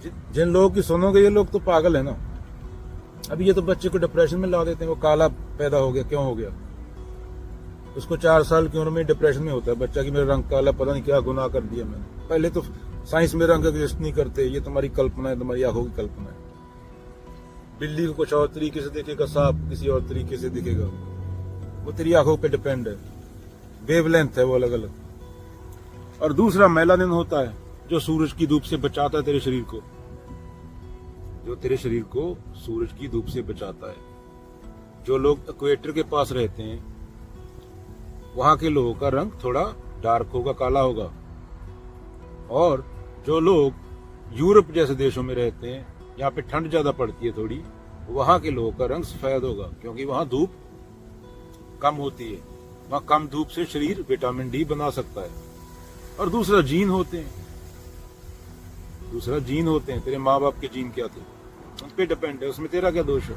जिन लोगों की सुनोगे ये लोग तो पागल है ना। अभी ये तो बच्चे को डिप्रेशन में ला देते हैं, वो काला पैदा हो गया, क्यों हो गया? उसको 4 साल की उम्र में डिप्रेशन में होता है बच्चा कि मेरा रंग काला, पता नहीं क्या गुनाह कर दिया मैंने। पहले तो साइंस में रंग एग्जिस्ट नहीं करते, ये तुम्हारी कल्पना है, तुम्हारी आंखों की कल्पना है। बिल्ली को कुछ और तरीके से दिखेगा, सांप किसी और तरीके से दिखेगा, वो तेरी आंखों पे डिपेंड है, वेवलेंथ है वो अलग अलग। और दूसरा मेलानिन होता है जो सूरज की धूप से बचाता है तेरे शरीर को, जो तेरे शरीर को सूरज की धूप से बचाता है। जो लोग इक्वेटर के पास रहते हैं वहां के लोगों का रंग थोड़ा डार्क होगा, काला होगा। और जो लोग यूरोप जैसे देशों में रहते हैं, यहाँ पे ठंड ज्यादा पड़ती है थोड़ी, वहां के लोगों का रंग सफेद होगा, क्योंकि वहां धूप कम होती है। वहां कम धूप से शरीर विटामिन डी बना सकता है। और दूसरा जीन होते हैं, तेरे माँ बाप के जीन क्या थे उन पे डिपेंड है, उसमें तेरा क्या दोष है?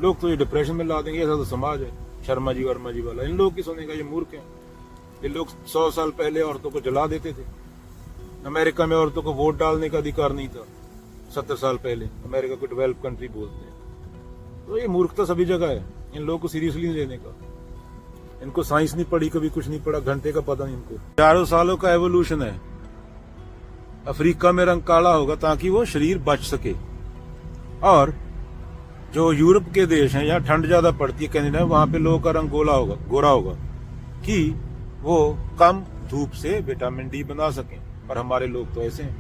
लोग तो ये डिप्रेशन में ला देंगे, ऐसा तो समाज है शर्मा जी वर्मा जी वाला। इन लोगों की सुनेगा, ये मूर्ख है। ये लोग 100 साल पहले औरतों को जला देते थे। अमेरिका में औरतों को वोट डालने का अधिकार नहीं था 70 साल पहले। अमेरिका को डेवलप कंट्री बोलते हैं। तो ये मूर्खता सभी जगह है, इन लोगों को सीरियसली नहीं लेने का। इनको साइंस नहीं पढ़ी, कभी कुछ नहीं पढ़ा, घंटे का पता नहीं इनको। 4 सालों का एवोल्यूशन है। अफ्रीका में रंग काला होगा ताकि वो शरीर बच सके। और जो यूरोप के देश हैं, यहाँ ठंड ज्यादा पड़ती है, कैनेडा, वहां पे लोगों का रंग गोरा होगा कि वो कम धूप से विटामिन डी बना सकें। और हमारे लोग तो ऐसे हैं,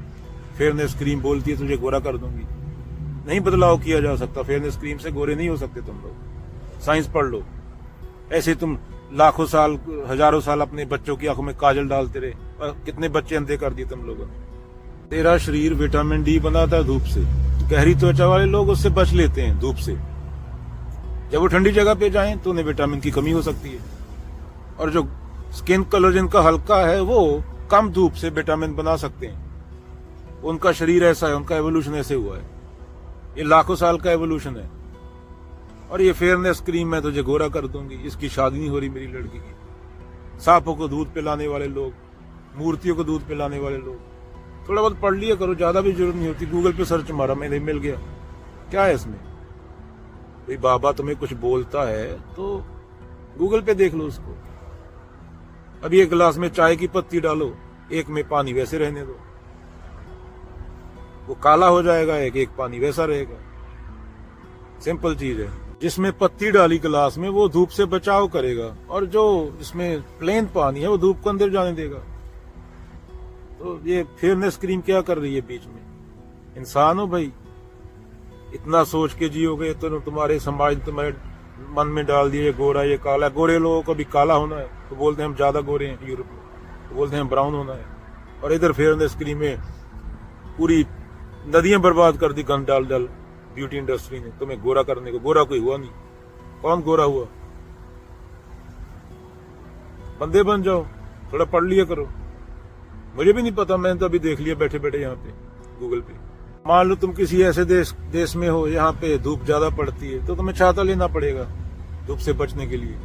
फेयरनेस क्रीम बोलती है तुझे गोरा कर दूंगी। नहीं बदलाव किया जा सकता, फेयरनेस क्रीम से गोरे नहीं हो सकते तुम लोग। साइंस पढ़ लो। ऐसे तुम लाखों साल, हजारों साल अपने बच्चों की आंखों में काजल डालते रहे, और कितने बच्चे अंधे कर दिए तुम लोगों ने। तेरा शरीर विटामिन डी बनाता है धूप से। गहरी त्वचा वाले लोग उससे बच लेते हैं धूप से। जब वो ठंडी जगह पे जाएं तो उन्हें विटामिन की कमी हो सकती है। और जो स्किन कलर जिनका हल्का है वो कम धूप से विटामिन बना सकते हैं। उनका शरीर ऐसा है, उनका एवोल्यूशन ऐसे हुआ है। ये लाखों साल का एवोल्यूशन है। और ये फेयरनेस क्रीम मैं तुझे गोरा कर दूंगी, इसकी शादी नहीं हो रही मेरी लड़की की। सांपों को दूध पिलाने वाले लोग, मूर्तियों को दूध पिलाने वाले लोग। थोड़ा बहुत पढ़ लिया करो, ज्यादा भी जरूरत नहीं होती। गूगल पे सर्च मारा, मैंने मिल गया। क्या है इसमें? भाई बाबा तुम्हें कुछ बोलता है तो गूगल पे देख लो उसको। अभी एक गिलास में चाय की पत्ती डालो, एक में पानी वैसे रहने दो, वो काला हो जाएगा। एक पानी वैसा रहेगा। सिंपल चीज है। जिसमें पत्ती डाली गिलास में वो धूप से बचाव करेगा, और जो इसमें प्लेन पानी है वो धूप को अंदर जाने देगा। तो ये फेयरनेस क्रीम क्या कर रही है बीच में? इंसान हो भाई, इतना सोच के जियोगे तो तुम्हारे समाज तुम्हारे मन में डाल दिए गोरा ये काला। गोरे लोगों को भी काला होना है तो बोलते हैं हम ज्यादा गोरे हैं, यूरोप में तो बोलते हैं ब्राउन होना है। और इधर फेयरनेस क्रीम में पूरी नदियां बर्बाद कर दी गंद डाल डाल ब्यूटी इंडस्ट्री ने, तुम्हें गोरा करने को। गोरा कोई हुआ नहीं। कौन गोरा हुआ? बंदे बन जाओ, थोड़ा पढ़ लिया करो। मुझे भी नहीं पता, मैंने तो अभी देख लिया बैठे बैठे यहाँ पे गूगल पे। मान लो तुम किसी ऐसे देश में हो यहाँ पे धूप ज्यादा पड़ती है तो तुम्हें छाता लेना पड़ेगा धूप से बचने के लिए।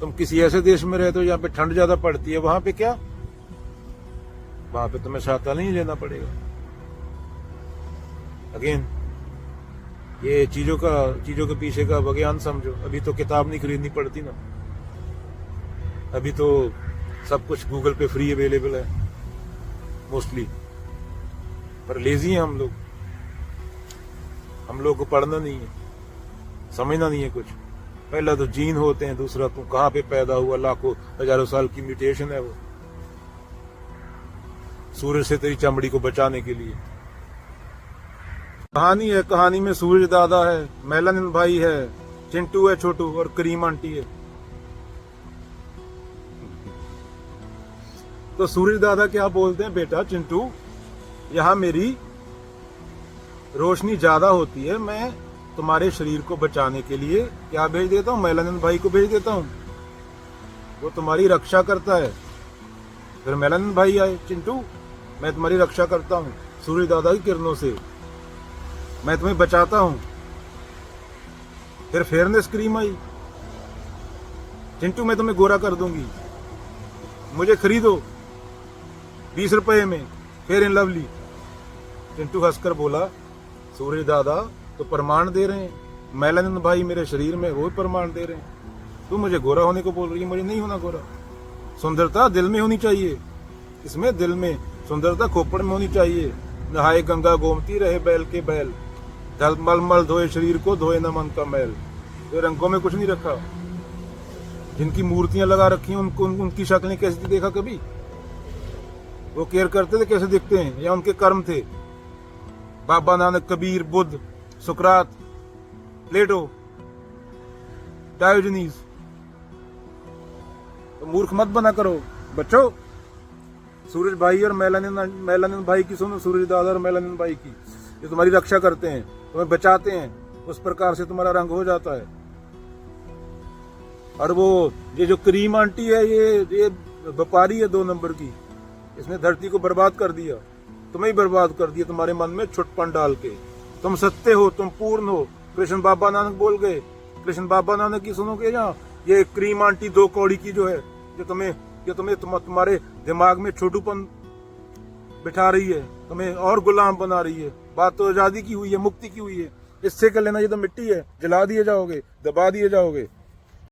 तुम किसी ऐसे देश में रहते हो यहाँ पे ठंड ज्यादा पड़ती है, वहां पे क्या? वहां पे तुम्हें छाता नहीं लेना पड़ेगा। अगेन ये चीजों के पीछे का विज्ञान समझो। अभी तो किताब नहीं खरीदनी पड़ती ना, अभी तो सब कुछ गूगल पे फ्री अवेलेबल है मोस्टली। पर लेजी हैं हम लोग को पढ़ना नहीं है, समझना नहीं है कुछ। पहला तो जीन होते हैं, दूसरा तू कहां पे पैदा हुआ, लाखों हजारों साल की म्यूटेशन है वो सूरज से तेरी चमड़ी को बचाने के लिए। कहानी है, कहानी में सूरज दादा है, मेलानिन भाई है, चिंटू है छोटू, और करीम आंटी है। तो सूरज दादा क्या बोलते हैं, बेटा चिंटू यहाँ मेरी रोशनी ज्यादा होती है, मैं तुम्हारे शरीर को बचाने के लिए क्या भेज देता हूँ, मेलानिन भाई को भेज देता हूँ, वो तुम्हारी रक्षा करता है। फिर मेलानिन भाई आए, चिंटू मैं तुम्हारी रक्षा करता हूँ सूरज दादा की किरणों से, मैं तुम्हें बचाता हूँ। फिर फेयरनेस क्रीम आई, चिंटू मैं तुम्हें गोरा कर दूंगी, मुझे खरीदो 20 रुपए में फेयर एंड लवली। चिंटू हंसकर बोला, सूरज दादा तो प्रमाण दे रहे हैं, मेलानिन भाई मेरे शरीर में वो प्रमाण दे रहे हैं। तू मुझे गोरा होने को बोल रही है, मुझे नहीं होना गोरा। सुंदरता दिल में होनी चाहिए, इसमें दिल में सुंदरता खोपड़ में होनी चाहिए। नहाए गंगा गोमती रहे बैल के बैल, जल मल मल धोए शरीर को धोए न मन का मैल। तो रंगों में कुछ नहीं रखा। जिनकी मूर्तियां लगा रखी हैं उनकी शक्लें कैसी थी देखा कभी? वो केयर करते थे कैसे दिखते हैं, या उनके कर्म थे? बाबा नानक, कबीर, बुद्ध, सुकरात, प्लेटो, डायोजनीस। तो मूर्ख मत बना करो बच्चों। सूरज भाई और मेलानिन भाई की सुनो, सूरज दादा और मेलानिन भाई की। ये तुम्हारी रक्षा करते हैं, तुम्हें बचाते हैं, उस प्रकार से तुम्हारा रंग हो जाता है। और वो ये जो करीम आंटी है, ये व्यापारी है 2 नंबर की। इसने धरती को बर्बाद कर दिया, तुम्हें ही बर्बाद कर दिया तुम्हारे मन में छुटपन डाल के। तुम सत्य हो, तुम पूर्ण हो। कृष्ण बाबा नानक बोल गए, कृष्ण बाबा नानक की सुनोगे यहाँ, ये क्रीम आंटी 2 कौड़ी की जो है, जो तुम्हें तुम्हारे दिमाग में छोटूपन बिठा रही है, तुम्हें और गुलाम बना रही है। बात तो आजादी की हुई है, मुक्ति की हुई है। इससे कर लेना, ये तो मिट्टी है, जला दिए जाओगे, दबा दिए जाओगे।